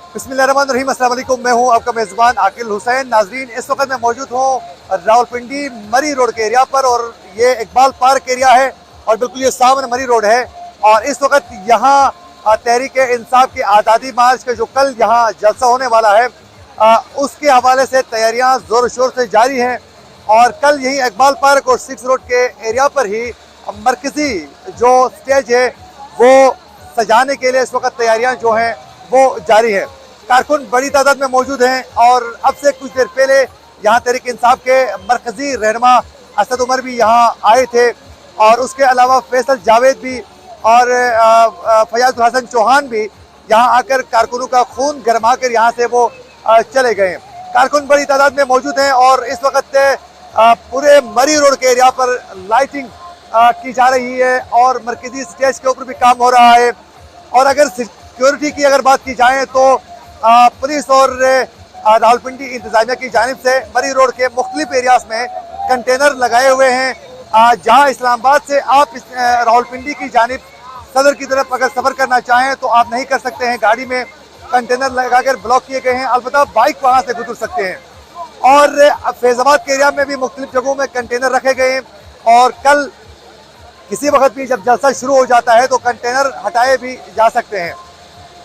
बिस्मिल्लाहिर्रहमानिर्रहीम। अस्सलाम वालेकुम। मैं हूं आपका मेज़बान आकिल हुसैन। नाजरीन, इस वक्त मैं मौजूद हूं रावलपिंडी मरी रोड के एरिया पर, और ये इकबाल पार्क एरिया है और बिल्कुल ये सामने मरी रोड है। और इस वक्त यहाँ तहरीक इंसाफ की आज़ादी मार्च का जो कल यहाँ जलसा होने वाला है, उसके हवाले से तैयारियाँ ज़ोर शोर से जारी हैं। और कल यही इकबाल पार्क और 6 रोड के एरिया पर ही मरकज़ी जो स्टेज है वो सजाने के लिए इस वक्त तैयारियां जो हैं वो जारी है। कारकुन बड़ी तादाद में मौजूद हैं और अब से कुछ देर पहले यहाँ तहरीक इंसाफ के मरकज़ी रहनुमा असद उमर भी यहाँ आए थे, और उसके अलावा फैसल जावेद भी और फयाजुल हसन चौहान भी यहाँ आकर कारकुनों का खून गरमा कर यहाँ से वो चले गए हैं। कारकुन बड़ी तादाद में मौजूद हैं और इस वक्त पूरे मरी रोड के एरिया पर लाइटिंग की जा रही है और मरकज़ी स्टेज के ऊपर भी काम हो रहा है। और अगर सिक्योरिटी की अगर बात की जाए तो पुलिस और रावलपिंडी इंतजामिया की जानिब से मरी रोड के मुख्तलिफ एरियाज में कंटेनर लगाए हुए हैं। जहां इस्लामाबाद से आप रावलपिंडी की जानिब सदर की तरफ अगर सफ़र करना चाहें तो आप नहीं कर सकते हैं, गाड़ी में कंटेनर लगाकर ब्लॉक किए गए हैं। अलबत्ता बाइक वहाँ से गुजर सकते हैं। और फैज़ाबाद के एरिया में भी मुख्तलिफ जगहों में कंटेनर रखे गए हैं, और कल किसी वक्त भी जब जलसा शुरू हो जाता है तो कंटेनर हटाए भी जा सकते हैं।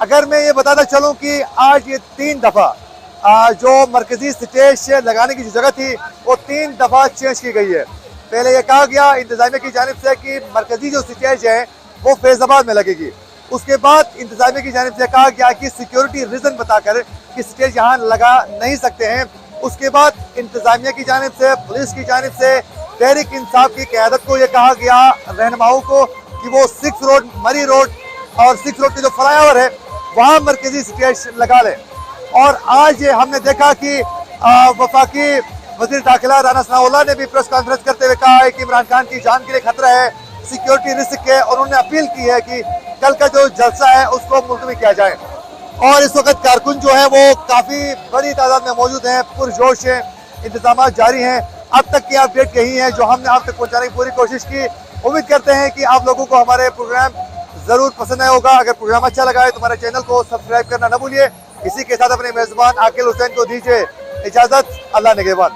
अगर मैं ये बताता चलूँ कि आज ये 3 दफ़ा जो मरकज़ी स्टेज लगाने की जो जगह थी वो 3 दफ़ा चेंज की गई है। पहले ये कहा गया इंतजामिया की जानिब से कि मरकज़ी जो स्टेज है वो फैज़ाबाद में लगेगी। उसके बाद इंतजामिया की जानिब से कहा गया कि सिक्योरिटी रीज़न बताकर कि स्टेज यहाँ लगा नहीं सकते हैं। उसके बाद इंतजामिया की जानिब से, पुलिस की जानिब से, तहरीक इंसाफ की क़यादत को ये कहा गया रहनुमाओं को कि वो 6 रोड मरी रोड और 6 रोड के जो फ्लाईओवर है वहाँ मरकज़ी स्टेज लगा लें। और आज हमने देखा कि वफाकी वज़ीर दाखिला राना सनाउल्लाह ने भी प्रेस कॉन्फ्रेंस करते हुए कहा है कि इमरान खान की जान के लिए खतरा है, सिक्योरिटी रिस्क है, और उन्होंने अपील की है कि कल का जो जलसा है उसको मुलतवी किया जाए। और इस वक्त कारकुन जो है वो काफ़ी बड़ी तादाद में मौजूद हैं, पुरजोश हैं, इंतजाम जारी हैं। अब तक की अपडेट यही है जो हमने आप तक पहुंचाने की पूरी कोशिश की। उम्मीद करते हैं कि आप लोगों को हमारे प्रोग्राम ज़रूर पसंद आया होगा। अगर प्रोग्राम अच्छा लगा है तो हमारे चैनल को सब्सक्राइब करना न भूलिए। इसी के साथ अपने मेज़बान आकिल हुसैन को दीजिए इजाज़त। अल्लाह निगहबान।